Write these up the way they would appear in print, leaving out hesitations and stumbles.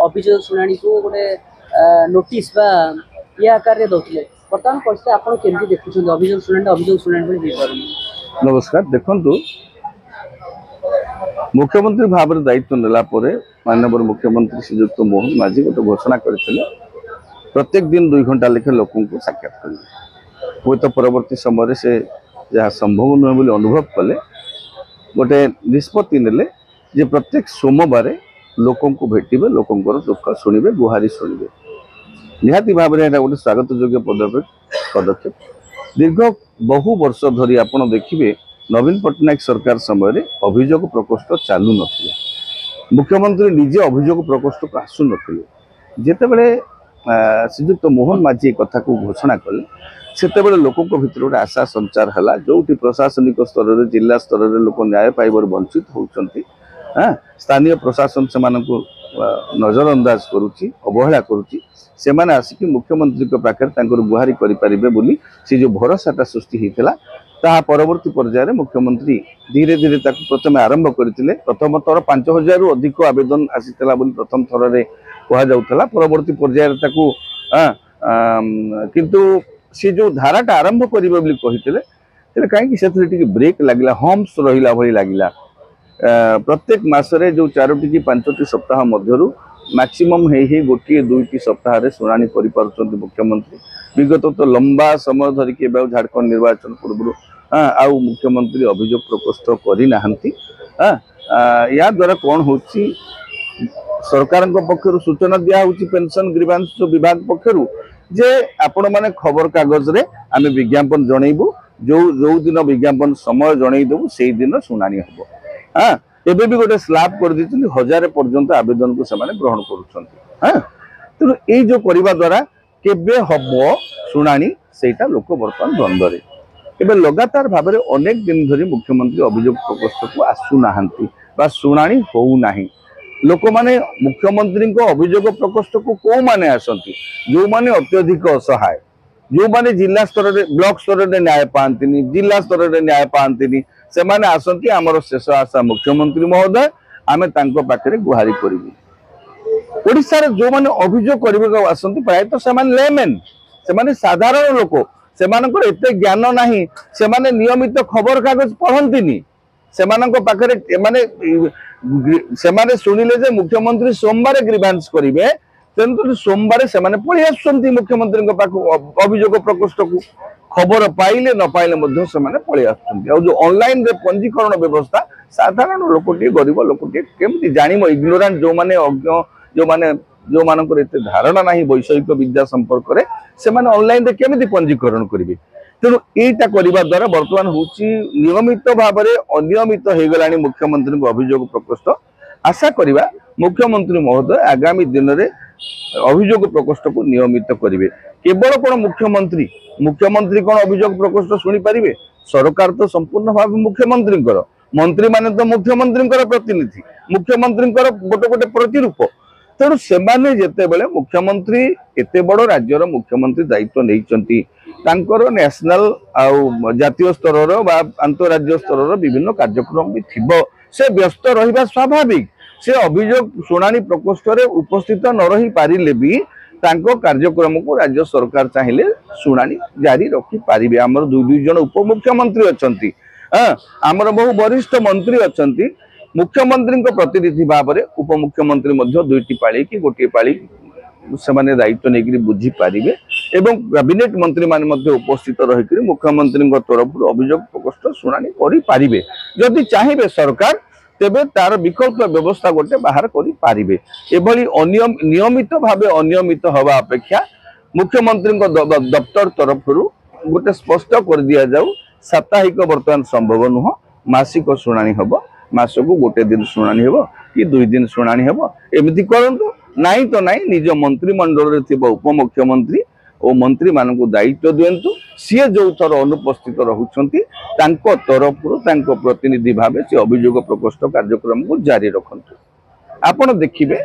अभियोग शुणाणी को गोटे नोटिस बा ये आकार दौले बर्तमान परिस्थिति आप केमती देखुं अभियोग शुणाणी नमस्कार देखु मुख्यमंत्री भाव में दायित्व नेला माननीय मुख्यमंत्री श्रीजुक्त मोहन माझी गोटे घोषणा करते प्रत्येक दिन 2 घंटा लेखे लोकों को साक्षात करेंगे हुए तो परवर्ती समय से जहाँ संभव नुहे बोली अनुभव कले गोटे निष्पत्ति नेले जे प्रत्येक सोमवार लोकों को भेटिबे लोकों दुख शुणिबे गुहारी शुणिबे निहाती भाव में गोटे स्वागत योग्य पदक्षेप दीर्घ बहु वर्ष धरी आपण देखिए नवीन पट्टनायक सरकार समय अभियोग प्रकोष्ठ चालू नथिला मुख्यमंत्री निजे अभियोग प्रकोष्ठ को आसु नथिले जेतेबेले श्रीजुक्त मोहन माझी कथा को घोषणा कले सेतेबेले लोकों भितर गोटे आशा संचार है जो प्रशासनिक स्तर में जिला स्तर में लोक न्याय पाइबार वंचित होती स्थानीय प्रशासन से नजरअंदाज करुच्ची अवहेला करुच्ची से मैंने आसिक मुख्यमंत्री पाखे गुहारी करें से जो भरोसाटा सृष्टि होता ता परवर्ती पर्यायर मुख्यमंत्री धीरे धीरे प्रथम आरंभ करते प्रथम थर 5000 रु अधिक आवेदन आसीला प्रथम थर में कहुला परवर्ती पर्यायर किंतु सी जो धाराटा आरंभ करेंगे कहते कहीं ब्रेक लगला हम्स रहा भाई लगला प्रत्येक मसरे जो 4 कि 5 सप्ताह मध्यरु मैक्सिमम है गोटे 2 सप्ताह शुणाणी कर मुख्यमंत्री विगत तो लंबा समय धरिकी झारखंड निर्वाचन पूर्व आउ मुख्यमंत्री अभियोग प्रकोष्ठ करना या द्वारा कौन हो सरकार पक्षर सूचना दिया पेंशन ग्रीवांस विभाग पक्षर जे आपण मैंने खबर कागज रे आमे विज्ञापन जनइबू जो जो दिन विज्ञापन समय जनईदेबू से दिन शुणाणी हम हाँ एबे भी गोटे स्लैब कर दी 1000 पर्यंत आवेदन को सेमाने ग्रहण करुछंती तेणु ये जो करने द्वारा केबे हम शुणाणी सेटा लोक बर्तमान द्वंद्व एवं लगातार भाव में अनेक दिन धरी मुख्यमंत्री अभियोग प्रकोष्ठ को आसुना शुणाणी होना लोक माने मुख्यमंत्री अभियोग प्रकोष्ठ को कौ माने आसंती जो माने अत्यधिक असहाय जो माने जिला स्तर ब्लॉक स्तर में न्याय पाती जिला स्तर में न्याय पाती से माने आसंती आमर शेष आशा मुख्यमंत्री महोदय आमे तांको पाखरे गुहारी करिबु ओडिसा रे जो माने अभियोग करबे आसंती प्रायतः से माने लेमेन से माने साधारण लोक से मानकर एते ज्ञान नाही से माने नियमित खबर कागज पढ़ंतीनी से माननको पाखरे माने से माने सुनिले जे मुख्यमंत्री सोमवार ग्रीवांस करिवे तेंतु सोमवार से माने पळि आसंती मुख्यमंत्री को पाख अभियोग प्रकोष्ठ को खबर पाइले न पाइले मध्य से माने पळि आसंती और जो ऑनलाइन रे पंजीकरण व्यवस्था साधारण लोकटी गरीब लोकटी केमति जानिमो इग्नोरेंट जो माने अज्ञ जो मानकर एते धारणा नाही वैषयिक विद्या संपर्क रे से माने ऑनलाइन रे केमति पंजीकरण करिवे तेणु एटा करबा द्वारा वर्तमान होची नियमित भाव में अनियमित हो गलानी मुख्यमंत्री को अभियोग प्रकोष्ठ आशा करबा मुख्यमंत्री महोदय आगामी दिन में अभियोग प्रकोष्ठ को नियमित करेंगे केवल कौन मुख्यमंत्री कौन अभियोग प्रकोष्ठ शुणी पारे सरकार तो संपूर्ण भाव मुख्यमंत्री मंत्री माने तो मुख्यमंत्री प्रतिनिधि मुख्यमंत्री गोटे गोटे प्रतिरूप तेणु से मुख्यमंत्री एते बड़ राज्यर मुख्यमंत्री दायित्व नहीं नेशनल आउ जातीय स्तर अंतरराज्य स्तर विभिन्न कार्यक्रम भी थी से व्यस्त रहा स्वाभाविक से अभियोग शुणाणी प्रकोष्ठ रे उपस्थित न रही पारिले भी तांको कार्यक्रम को राज्य सरकार चाहिए शुणाणी जारी रखी पारिबे हमर दुई जन उपमुख्यमंत्री अछंती हमर बहु वरिष्ठ मंत्री अछंती मुख्यमंत्री प्रतिनिधि भाव में उपमुख्यमंत्री मध्य 2टी पाली कि गोटे पाली से माने दायित्व नहीं बुझी पारिबे एवं कैबिनेट मंत्री माने मध्य उपस्थित रही मुख्यमंत्री तरफ अभियोग प्रकोष्ठ शुणाणी करि पारिबे जदि चाहिए सरकार तेबे तार विकल्प व्यवस्था गोटे बाहर करि पारिबे एभली नियमित भाव अनियमित हवा अपेक्षा मुख्यमंत्री दफ्तर तरफ गोटे स्पष्ट कर दिया जाऊ साप्ताहिक वर्तमान संभव नुह मासिक शुणाणी हम मासको गोटे दिन शुणाणी हम कि 2 दिन शुणाणी हम एमती करंतु नाई तो नाई निज मंत्रिमंडल रे थिबा उपमुख्यमंत्री और मंत्री मानक दायित्व दिंतु सी जो थर अनुपस्थित रहुछंती तांको तरफरु तांको प्रतिनिधि भाव से अभियोग प्रकोष्ठ कार्यक्रम को जारी रखंतु आपण देखिबे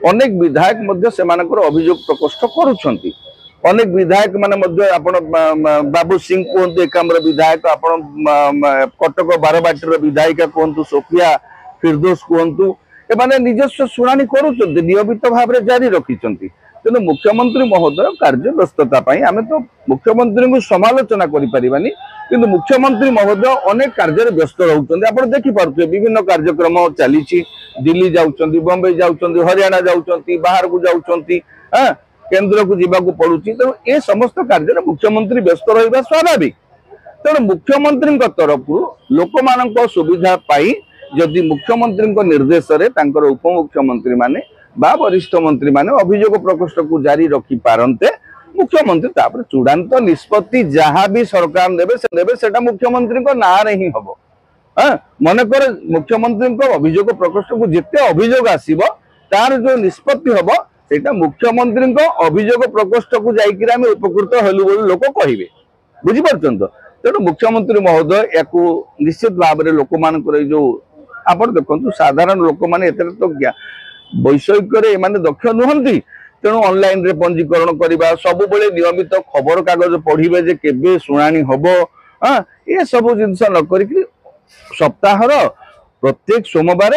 अनेक विधायक मध्य सेमानकर अभियोग प्रकोष्ठ करूछंती अनेक विधायक माने मध्य आपण बाबू सिंह कहतु एकाम्र विधायक आपण कटक बारबाटीर विधायिका कहतु सोफिया फिरदोस कहतु एमाने निजस्व शुणाणी करुचंती नियमित भाव में जारी रखिचंती तेणु मुख्यमंत्री महोदय कार्य व्यस्तता आम तो मुख्यमंत्री को समालोचना करिपारिबानी किंतु मुख्यमंत्री महोदय अनेक कार्य व्यस्त रहउचंती आपण देखि पारुथे विभिन्न कार्यक्रम चली दिल्ली जाउचंती बॉम्बे जाउचंती हरियाणा जाउचंती बाहर को जाउचंती केंद्र को जीवाकू पड़ुची तेणु ए समस्त कार्य मुख्यमंत्री व्यस्त रहिबा स्वाभाविक तेणु मुख्यमंत्री तरफ लोक मान सुविधा पाई जदि मुख्यमंत्री निर्देश रे तांकर उपमुख्यमंत्री माने बा वरिष्ठ मंत्री माने अभियोग प्रकोष्ठ को जारी रखि पारंते मुख्यमंत्री तापर चूड़ांत निष्पत्ति जहाँ भी सरकार देवे सेटा मुख्यमंत्री को ना रे ही हबो मनकर मुख्यमंत्री को अभियोग प्रकोष्ठ को जिते अभियोग आसीबो तार जो निष्पत्ति हबो सेटा मुख्यमंत्री को अभियोग प्रकोष्ठ को जाइकिरा हम उपकृत हेलु बोली लोक कहिबे बुझी परछन तो तेणु मुख्यमंत्री महोदय या निश्चित भाव में लोक मान जो आप देखु साधारण लोक मैंने तो वैषयिक दक्ष नुहंती तेणु ऑनलाइन रे पंजीकरण करवा सब बेले नियमित खबर कागज पढ़े जे केबे शुणाणी हम ये सब जिनस न करी सप्ताहर प्रत्येक सोमवार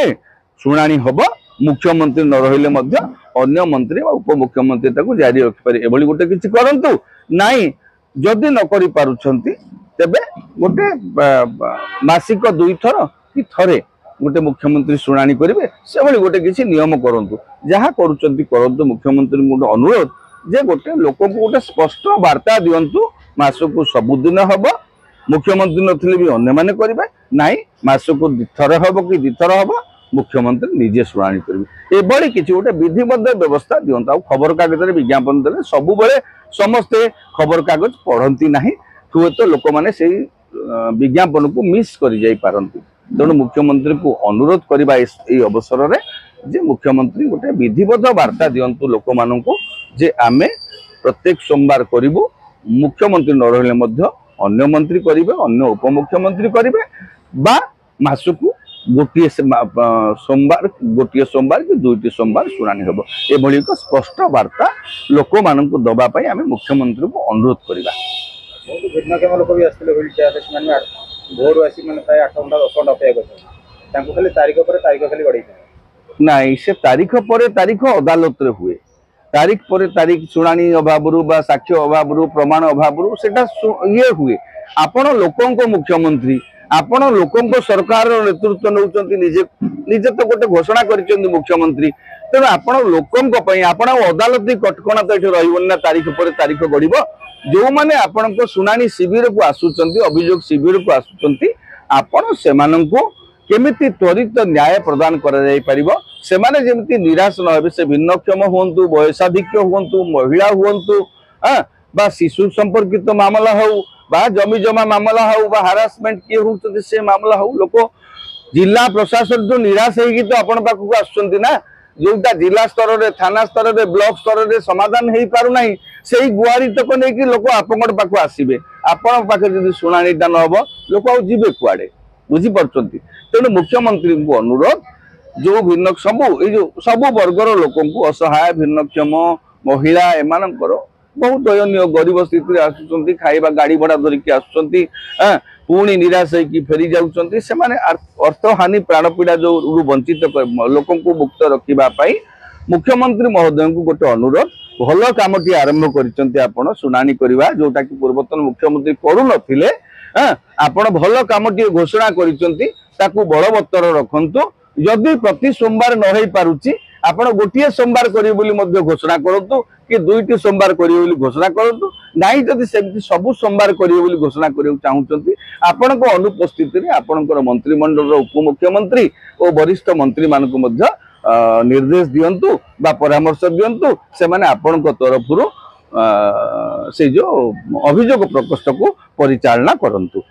शुणाणी हम मुख्यमंत्री न रहिले अन्य मंत्री उपमुख्यमंत्री ताको जारी रखिपारे एभली गोटे किछि करंतु नाई जदि न करि पारुछंती तेबे गोटे मासिक 2 थर कि थरे गोटे मुख्यमंत्री शुणाणी करेंगे से भली गोटे किसी नियम करंतु जहाँ करुचंती करंतु मुख्यमंत्री गोटे अनुरोध जे गोटे लोक को गोटे स्पष्ट वार्ता दिंतु मासको सबुदिन हम मुख्यमंत्री नथिले भी अन्य माने करिबे नाई मासको दिथर हम कि दिथर हम मुख्यमंत्री निजे शुणाणी करेंगे एभली किसी गोटे विधिबद्ध व्यवस्था दिंतु आ खबर कागज विज्ञापन देले सब बेले समस्ते खबर कागज पढ़ती नहीं हुए तो लोक मैंने से विज्ञापन को मिस कर जाई पारंती तेणु मुख्यमंत्री को अनुरोध करबा ए अवसर रे जे मुख्यमंत्री गोटे विधिबद्ध वार्ता दिंतु लोक मान को जे आमे प्रत्येक सोमवार करिवु मुख्यमंत्री न रहिले अन्य मंत्री करिवे अन्य उपमुख्यमंत्री करिवे बा मासकु गोटे सोमवार कि 2टी सोमवार शुणाणी हम एभली एक स्पष्ट वार्ता लोक मान को दबा पाई आमे मुख्यमंत्री को अनुरोध करबा बहुत भिन्नक्षम लोक भी आसते व्हीलचेयर भोर आसी मैंने प्राय 8 घंटा 10 घंटा अपेक्षा कर खाली तारीख पर तारीख खाली बढ़े नाई से तारीख पर तारीख अदालत रे हुए तारीख पर तारीख शुणाणी अभाव बा साक्ष्य अभाव प्रमाण अभाव सेटा ये हुए आपण लोक मुख्यमंत्री आपण लोक सरकार नेतृत्व नौचंती निजे निजे तो गोटे घोषणा करिसेंती मुख्यमंत्री तेणु आपण लोकंक पई आपण अदालती कटकणा तो एठी रहिबन ना तारीख पर तारीख गड़िबो जो माने आपण को शुणाणी शिविर को आसुचंती अभियोग शिविर को आसुचंती आपण सेमानंको केमिति त्वरित न्याय प्रदान करा जाई परिबो सेमाने जेमिति निराश न होबे से भिन्नक्षम होंतु वयसाधिक्य होंतु महिला होंतु बा शिशु संपर्कित मामला हो बा जमी जमा मामला हो बा हारासमेंट किए होउछथि से मामला हो लोक जिला प्रशासन जो निराश होगी तो आपण पाखु आसुचंती ना जोटा जिला स्तर रे थाना स्तर रे ब्लॉक स्तर रे समाधान हेई पारु नाही सेही गुआरी तक नै कि लोक आपनकर पाखु आसीबे आपण पाखे जदि शुणाणीटा न हबो लोक आ जिबे कुआडे बुझी परछंती तेणु मुख्यमंत्री को अनुरोध जो भिन्नक्षम जो सब वर्गर लोक असहाय भिन्नक्षम महिला एमानकर बहुत दयनीय गरीब स्थित आसुचंती खाइबा गाड़ी भड़ा धरिकी आसुचंती पुणी निराश होगी फेरी जाउचंती से माने अर्थ हानि प्राण पीड़ा जो वंचित लोक को मुक्त रखापी मुख्यमंत्री महोदय को गोटे अनुरोध भल कामटी आरंभ कर शुणाणी करवा जोटा कि पूर्वतन मुख्यमंत्री करू नथिले आपण भल कामटी घोषणा कर बलवत्तर रखंतु जदि प्रति सोमवार न हो पारुची आपण गोटे सोमवार करिवे बोली मध्य घोषणा करंतु कि 2टी सोमवार करिवे बोली घोषणा करंतु नाही जदि सेमति सब सोमवार करिवे बोली घोषणा करिवे चाहुचंती आपणक अनुपस्थिति रे आपणकर मंत्रिमंडल उपमुख्यमंत्री और वरिष्ठ मंत्री मानक मध्य निर्देश दियंतु बा परामर्श दियंतु से माने आपणक तरफरु से जो अभियोग प्रकोष्ठ को परिचालना करंतु।